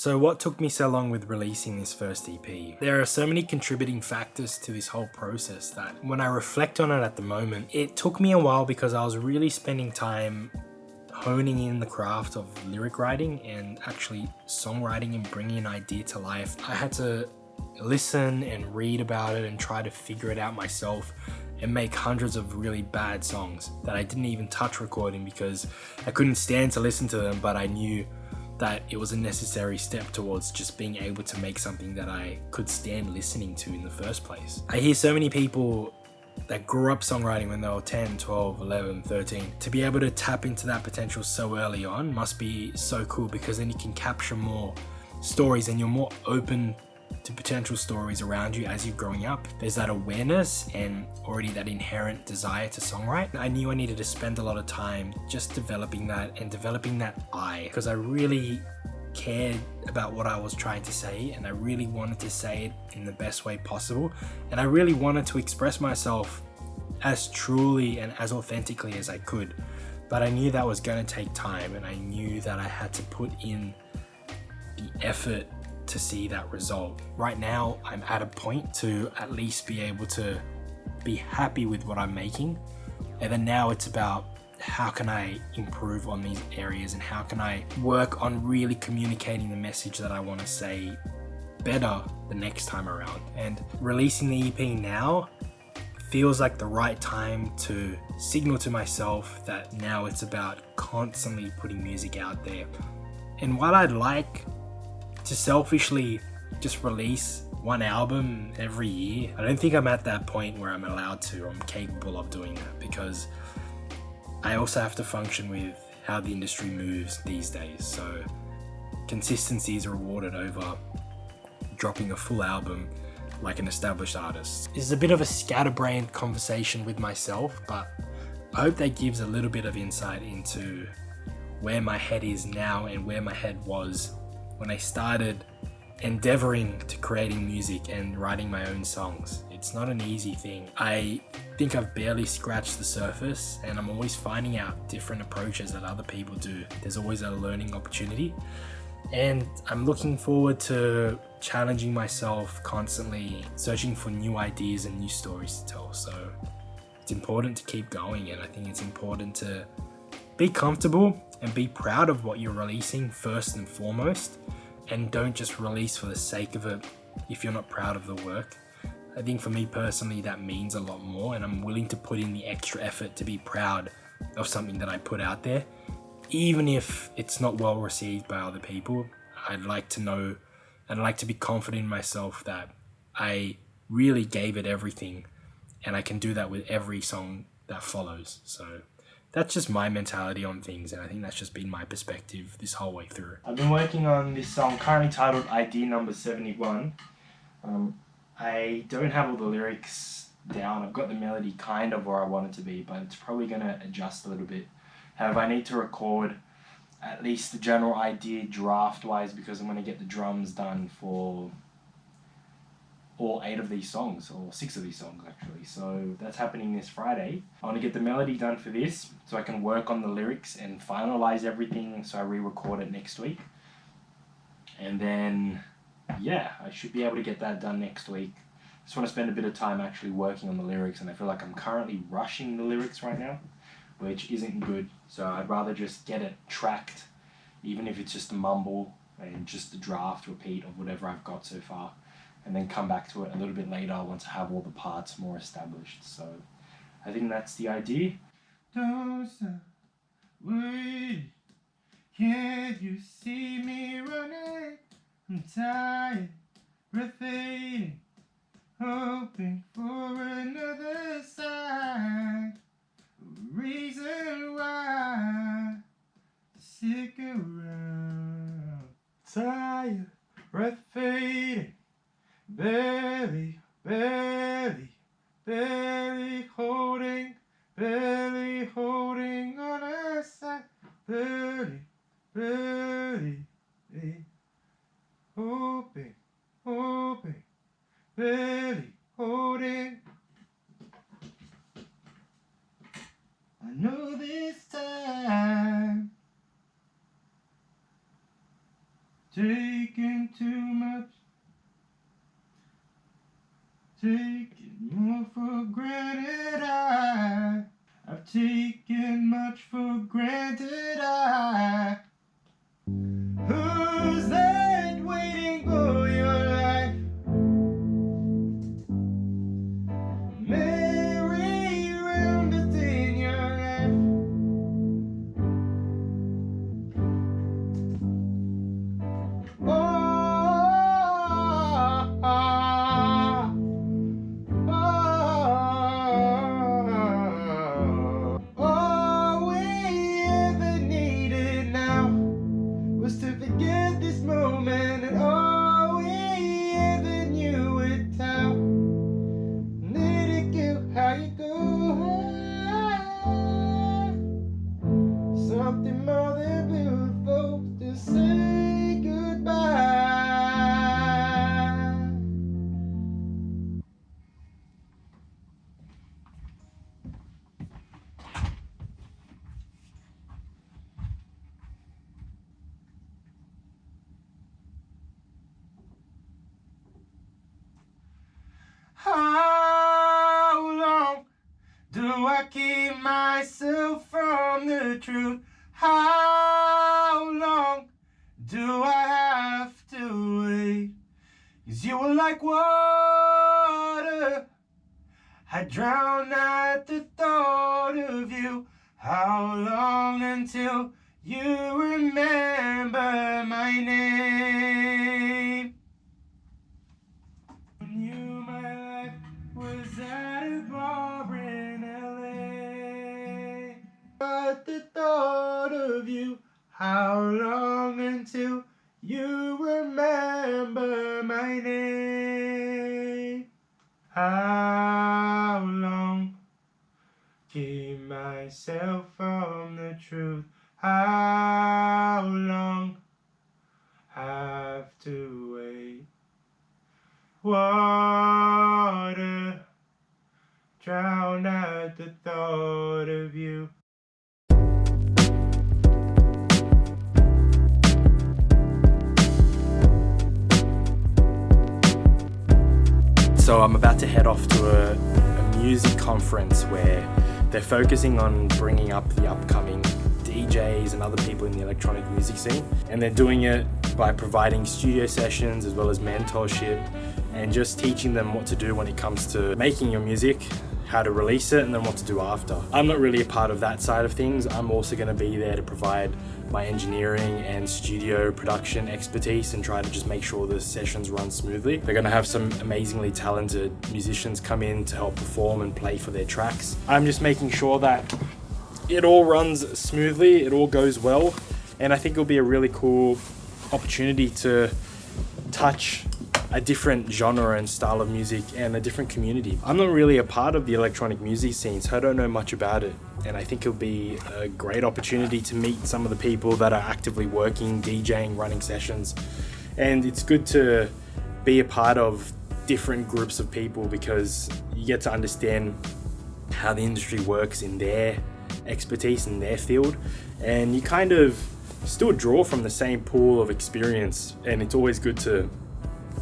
So what took me so long with releasing this first EP? There are so many contributing factors to this whole process that when I reflect on it at the moment, it took me a while because I was really spending time honing in the craft of lyric writing and actually songwriting and bringing an idea to life. I had to listen and read about it and try to figure it out myself and make hundreds of really bad songs that I didn't even touch recording because I couldn't stand to listen to them, but I knew that it was a necessary step towards just being able to make something that I could stand listening to in the first place. I hear so many people that grew up songwriting when they were 10, 12, 11, 13. To be able to tap into that potential so early on must be so cool because then you can capture more stories and you're more open to potential stories around you as you're growing up. There's that awareness and already that inherent desire to songwrite. I knew I needed to spend a lot of time just developing that and developing that eye because I really cared about what I was trying to say and I really wanted to say it in the best way possible, and I really wanted to express myself as truly and as authentically as I could. But I knew that was going to take time and I knew that I had to put in the effort to see that result. Right now I'm at a point to at least be able to be happy with what I'm making, and then now it's about how can I improve on these areas and how can I work on really communicating the message that I want to say better the next time around. And releasing the EP now feels like the right time to signal to myself that now it's about constantly putting music out there. And while I'd like to selfishly just release one album every year, I don't think I'm at that point where I'm allowed to or I'm capable of doing that, because I also have to function with how the industry moves these days. So consistency is rewarded over dropping a full album like an established artist. This is a bit of a scatterbrained conversation with myself, but I hope that gives a little bit of insight into where my head is now and where my head was when I started endeavoring to creating music and writing my own songs. It's not an easy thing. I think I've barely scratched the surface and I'm always finding out different approaches that other people do. There's always a learning opportunity and I'm looking forward to challenging myself constantly, searching for new ideas and new stories to tell. So it's important to keep going, and I think it's important to be comfortable and be proud of what you're releasing first and foremost, and don't just release for the sake of it if you're not proud of the work. I think for me personally that means a lot more, and I'm willing to put in the extra effort to be proud of something that I put out there. Even if it's not well received by other people, I'd like to know and I'd like to be confident in myself that I really gave it everything, and I can do that with every song that follows. So that's just my mentality on things, and I think that's just been my perspective this whole way through. I've been working on this song currently titled ID number 71. I don't have all the lyrics down. I've got the melody kind of where I want it to be, but it's probably going to adjust a little bit. However, I need to record at least the general idea draft-wise because I'm going to get the drums done for all 8 of these songs, or 6 of these songs actually. So that's happening this Friday. I want to get the melody done for this so I can work on the lyrics and finalize everything so I re-record it next week. And then, yeah, I should be able to get that done next week. Just want to spend a bit of time actually working on the lyrics, and I feel like I'm currently rushing the lyrics right now, which isn't good. So I'd rather just get it tracked, even if it's just a mumble and just a draft repeat of whatever I've got so far, and then come back to it a little bit later once I have all the parts more established. So I think that's the idea. Don't stop waiting. Can't you see me running? I'm tired, breath fading, hoping for another sign, a reason why to stick around. Tired, breath fading, barely, barely, barely holding on a side, barely, barely, hoping, barely holding. I know this time taking too much, taking more for granted. I've taken much for granted. Who's that waiting for your life? Merry round within your life. Oh, all we ever needed now was to forget this moment, and all we ever knew it how. Let it go, how you go. Something more than beautiful to say goodbye. How long do I keep myself from the truth? How long do I have to wait? 'Cause you were like water, I drown at the thought of you. How long until you remember my name? Knew my life was at a bar in LA. At the thought of you, how long until you remember my name? How long? Keep myself from the truth. How long? Have to wait. Water, drown at the thought of you. So I'm about to head off to a music conference where they're focusing on bringing up the upcoming DJs and other people in the electronic music scene, and they're doing it by providing studio sessions as well as mentorship and just teaching them what to do when it comes to making your music, how to release it, and then what to do after. I'm not really a part of that side of things. I'm also going to be there to provide my engineering and studio production expertise and try to just make sure the sessions run smoothly. They're going to have some amazingly talented musicians come in to help perform and play for their tracks. I'm just making sure that it all runs smoothly, it all goes well, and I think it'll be a really cool opportunity to touch a different genre and style of music and a different community. I'm not really a part of the electronic music scene, so I don't know much about it, and I think it'll be a great opportunity to meet some of the people that are actively working, DJing, running sessions, and it's good to be a part of different groups of people because you get to understand how the industry works in their expertise in their field, and you kind of still draw from the same pool of experience, and it's always good to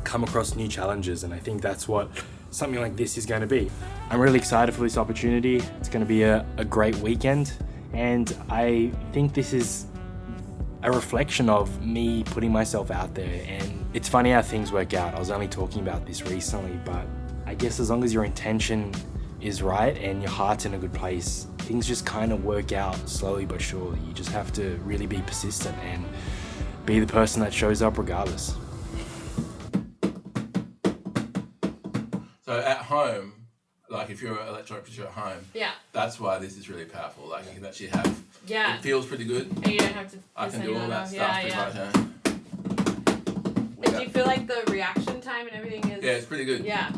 come across new challenges, and I think that's what something like this is going to be. I'm really excited for this opportunity. It's going to be a great weekend, and I think this is a reflection of me putting myself out there, and it's funny how things work out. I was only talking about this recently, but I guess as long as your intention is right and your heart's in a good place, things just kind of work out slowly but surely. You just have to really be persistent and be the person that shows up regardless. So at home, like if you're an electronic producer at home, yeah, that's why this is really powerful. Like you can actually have, yeah, it feels pretty good. And you don't have to. I can do all that stuff yeah, pretty yeah. much. And do you feel like the reaction time and everything is? Yeah, it's pretty good. Yeah.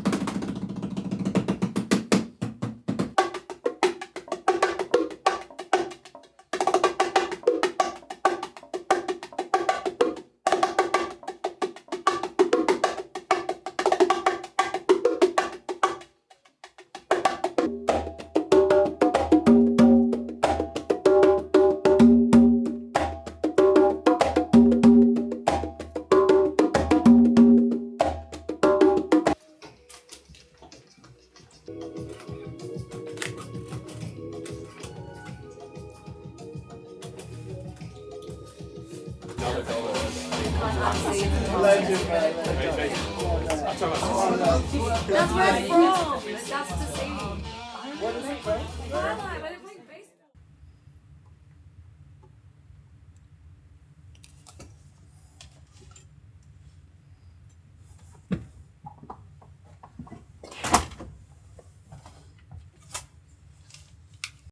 That's where it's from. That's the saying. What is it from? Twilight, where